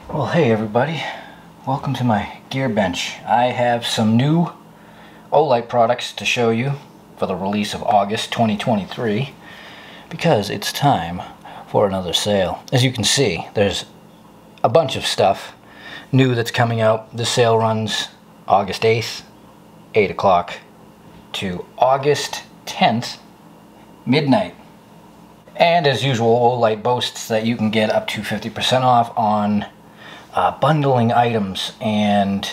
Well, hey everybody, welcome to my gear bench. I have some new Olight products to show you for the release of August 2023 because it's time for another sale. As you can see, there's a bunch of stuff new that's coming out. The sale runs August 8th, 8 o'clock to August 10th, midnight. And as usual, Olight boasts that you can get up to 50% off on bundling items, and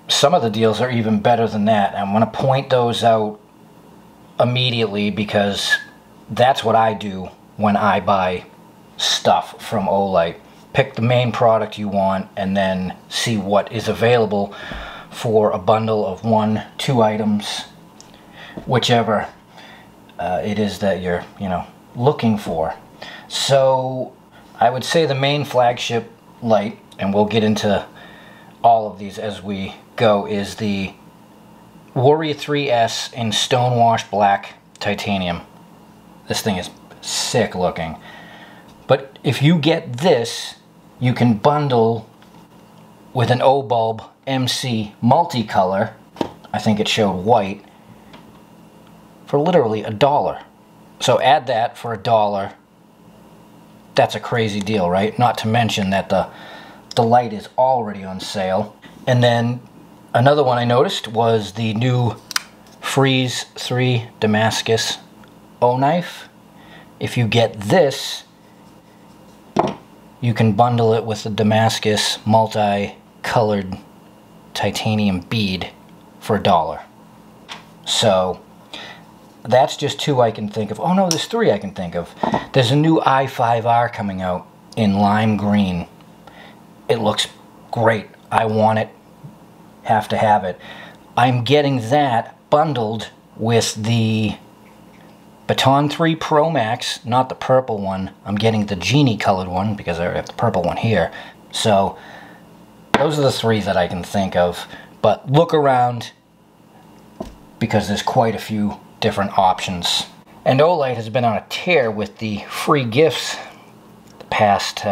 some of the deals are even better than that. I'm going to point those out immediately because that's what I do when I buy stuff from Olight. Pick the main product you want and then see what is available for a bundle of 1-2 items, whichever it is that you're looking for. So I would say the main flagship light, and we'll get into all of these as we go, is the Warrior 3S in stonewash black titanium. This thing is sick looking. But if you get this, you can bundle with an O-Bulb MC multicolor, I think it showed white, for literally $1. So add that for $1. That's a crazy deal, right? Not to mention that the light is already on sale. And then another one I noticed was the new Freeze 3 Damascus O-Knife. If you get this, you can bundle it with the Damascus multi-colored titanium bead for $1. So that's just 2 I can think of. Oh no, there's 3 I can think of. There's a new i5R coming out in lime green. It looks great. I want it. Have to have it. I'm getting that bundled with the Baton 3 Pro Max, not the purple one. I'm getting the genie colored one because I already have the purple one here. So those are the 3 that I can think of. But look around because there's quite a few different options. And Olight has been on a tear with the free gifts the past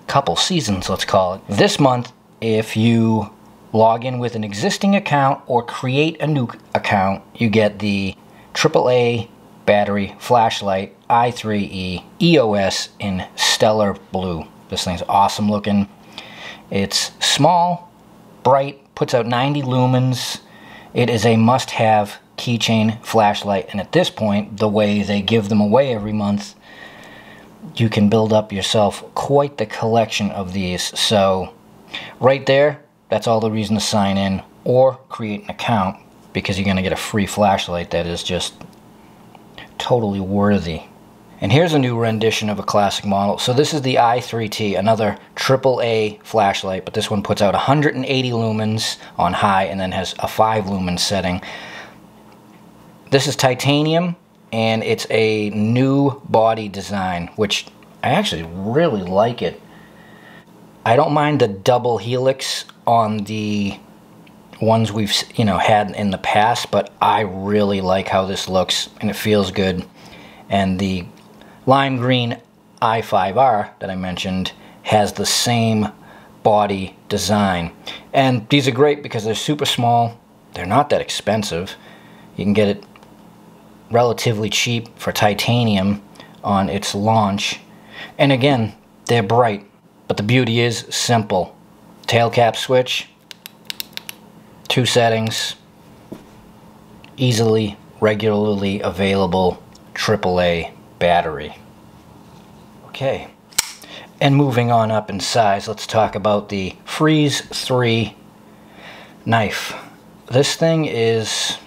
couple seasons, let's call it. This month, if you log in with an existing account or create a new account, you get the AAA battery flashlight I3E EOS in stellar blue. This thing's awesome looking. It's small, bright, puts out 90 lumens. It is a must-have keychain flashlight, and at this point, the way they give them away every month, you can build up yourself quite the collection of these. So right there, that's all the reason to sign in or create an account, because you're going to get a free flashlight that is just totally worthy. And here's a new rendition of a classic model. So this is the i3T, another AAA flashlight, but this one puts out 180 lumens on high and then has a 5 lumen setting. This is titanium, and it's a new body design, which I actually really like it. I don't mind the double helix on the ones we've had in the past, but I really like how this looks, and it feels good. And the lime green i5R that I mentioned has the same body design. And these are great because they're super small. They're not that expensive. You can get it relatively cheap for titanium on its launch. And again, they're bright, but the beauty is simple. Tail cap switch, 2 settings, easily, regularly available AAA battery. Okay, and moving on up in size, let's talk about the Freeze 3 knife. This thing is,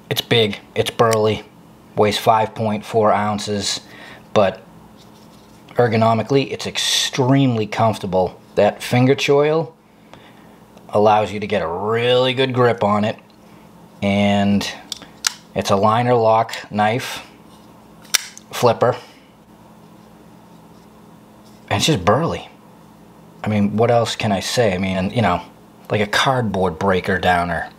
it's big, it's burly, weighs 5.4 ounces, but ergonomically, it's extremely comfortable. That finger choil allows you to get a really good grip on it, and it's a liner lock knife, flipper, and it's just burly. I mean, what else can I say? I mean, like a cardboard breaker downer.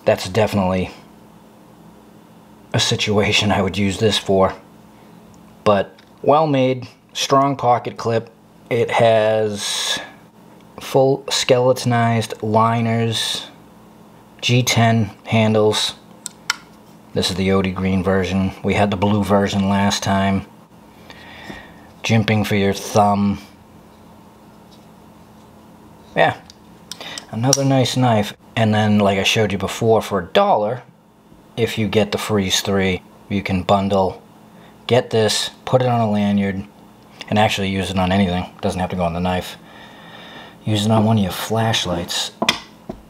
That's definitely a situation I would use this for. But Well made, strong pocket clip. It has full skeletonized liners, G10 handles. This is the OD green version. We had the blue version last time. Jimping for your thumb. Yeah, another nice knife. And then, like I showed you before, for $1, if you get the Freeze 3, you can bundle, get this, put it on a lanyard, and actually use it on anything. It doesn't have to go on the knife. Use it on one of your flashlights.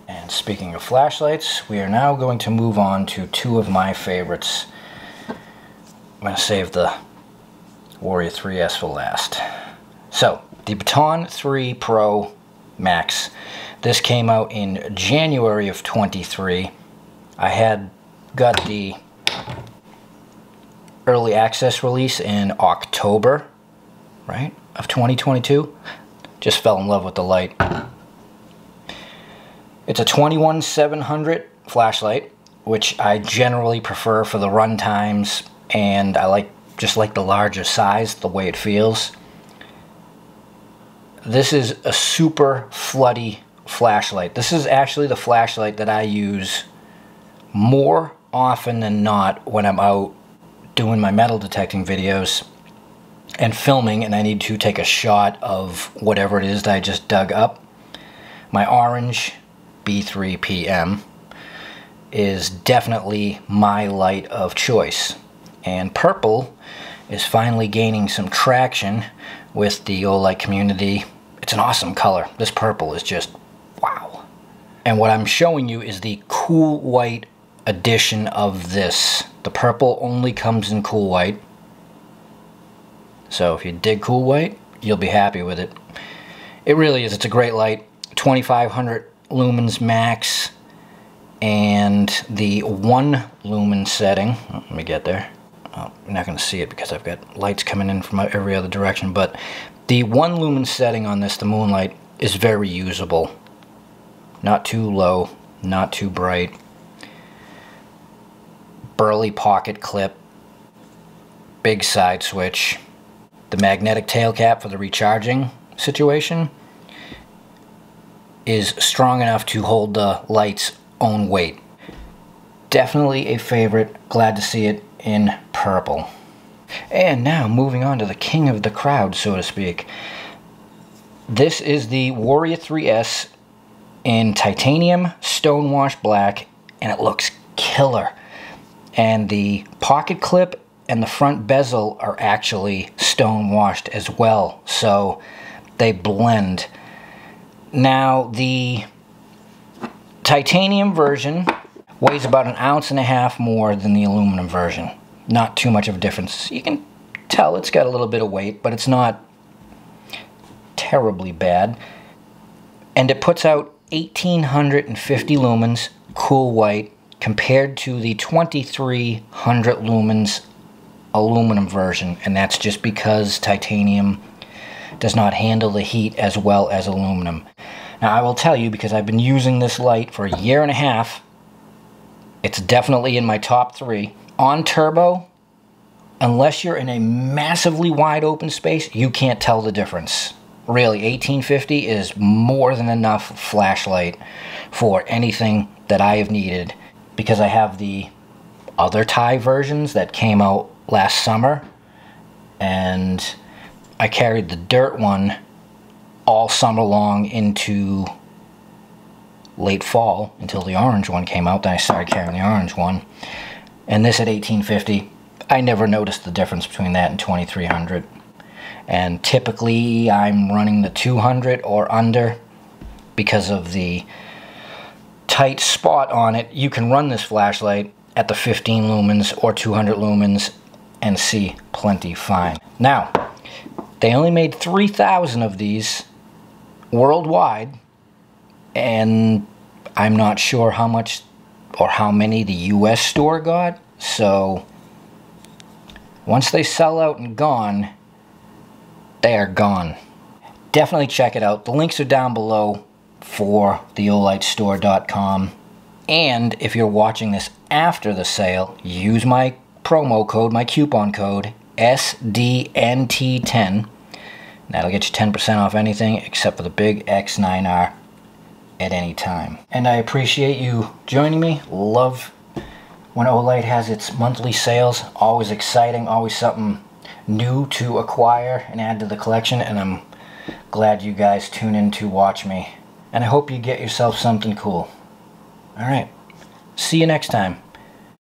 And speaking of flashlights, we are now going to move on to two of my favorites. I'm going to save the Warrior 3S for last. So, the Baton 3 Pro Max. This came out in January of 23. I had got the early access release in October, right, of 2022. Just fell in love with the light. It's a 21-700 flashlight, which I generally prefer for the run times, and I just like the larger size, the way it feels. This is a super floody flashlight. This is actually the flashlight that I use more often than not when I'm out doing my metal detecting videos and filming, and I need to take a shot of whatever it is that I just dug up. My orange B3 PM is definitely my light of choice, and purple is finally gaining some traction with the Olight community. It's an awesome color. This purple is just wow. And what I'm showing you is the cool white edition of this. The purple only comes in cool white. So if you dig cool white, you'll be happy with it. It really is. It's a great light. 2500 lumens max, and the 1 lumen setting. Oh, let me get there. Oh, you're not going to see it because I've got lights coming in from every other direction, but the 1 lumen setting on this, the moonlight, is very usable. Not too low, not too bright. Burly pocket clip, big side switch. The magnetic tail cap for the recharging situation is strong enough to hold the light's own weight. Definitely a favorite. Glad to see it in purple. And now moving on to the king of the crowd, so to speak. This is the Warrior 3S in titanium stonewash black, and it looks killer. And the pocket clip and the front bezel are actually stonewashed as well, so they blend. Now, the titanium version weighs about 1.5 ounces more than the aluminum version. Not too much of a difference. You can tell it's got a little bit of weight, but it's not terribly bad. And it puts out 1850 lumens cool white compared to the 2300 lumens aluminum version, and that's just because titanium does not handle the heat as well as aluminum. Now, I will tell you, because I've been using this light for 1.5 years, it's definitely in my top 3. On turbo, unless you're in a massively wide open space, you can't tell the difference. Really, 1850 is more than enough flashlight for anything that I have needed, because I have the other Thai versions that came out last summer, and I carried the dirt one all summer long into late fall until the orange one came out. Then I started carrying the orange one, and this at 1850, I never noticed the difference between that and 2300. And typically I'm running the 200 or under because of the tight spot on it. You can run this flashlight at the 15 lumens or 200 lumens and see plenty fine. Now, they only made 3,000 of these worldwide, and I'm not sure how much or how many the US store got, so once they sell out and gone, they are gone. Definitely check it out. The links are down below for the olightstore.com, and if you're watching this after the sale, use my promo code, my coupon code, SDNT10. That'll get you 10% off anything except for the big X9R at any time. And I appreciate you joining me. Love when Olight has its monthly sales. Always exciting, always something new to acquire and add to the collection, and I'm glad you guys tune in to watch me. And I hope you get yourself something cool. Alright, see you next time.